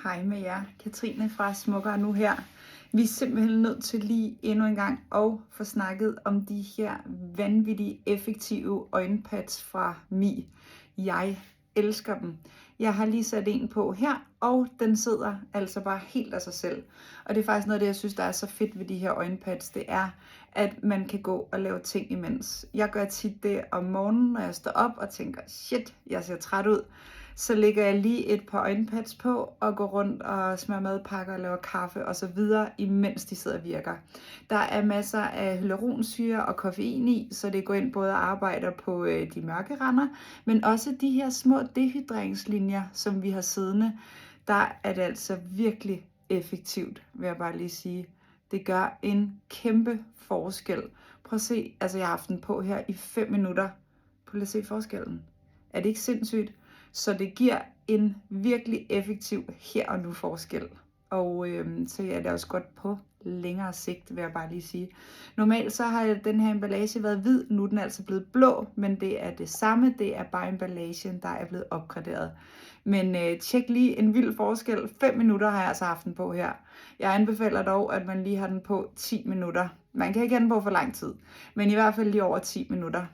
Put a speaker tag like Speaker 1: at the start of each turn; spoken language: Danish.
Speaker 1: Hej med jer, Katrine fra Smukkere Nu her. Vi er simpelthen nødt til lige endnu en gang at få snakket om de her vanvittige effektive øjenpads fra Mi. Jeg elsker dem. Jeg har lige sat en på her, og den sidder altså bare helt af sig selv. Og det er faktisk noget af det, jeg synes, der er så fedt ved de her øjenpads, det er, at man kan gå og lave ting imens. Jeg gør tit det om morgenen, når jeg står op og tænker, shit, jeg ser træt ud. Så lægger jeg lige et par øjenpads på og går rundt og smører madpakker og laver kaffe og så videre, imens de sidder og virker. Der er masser af hyaluronsyre og koffein i, så det går ind både og arbejder på de mørke render, men også de her små dehydreringslinjer, som vi har siddende. Der er det altså virkelig effektivt, vil jeg bare lige sige. Det gør en kæmpe forskel. Prøv at se, altså jeg har haft den på her i 5 minutter. Prøv at se forskellen. Er det ikke sindssygt? Så det giver en virkelig effektiv her og nu forskel. Og så er det også godt på længere sigt, vil jeg bare lige sige. Normalt så har den her emballage været hvid, nu er den altså blevet blå, men det er det samme, det er bare emballagen, der er blevet opgraderet. Men tjek lige en vild forskel. 5 minutter har jeg altså haft den på her. Jeg anbefaler dog, at man lige har den på 10 minutter. Man kan ikke have den på for lang tid, men i hvert fald lige over 10 minutter.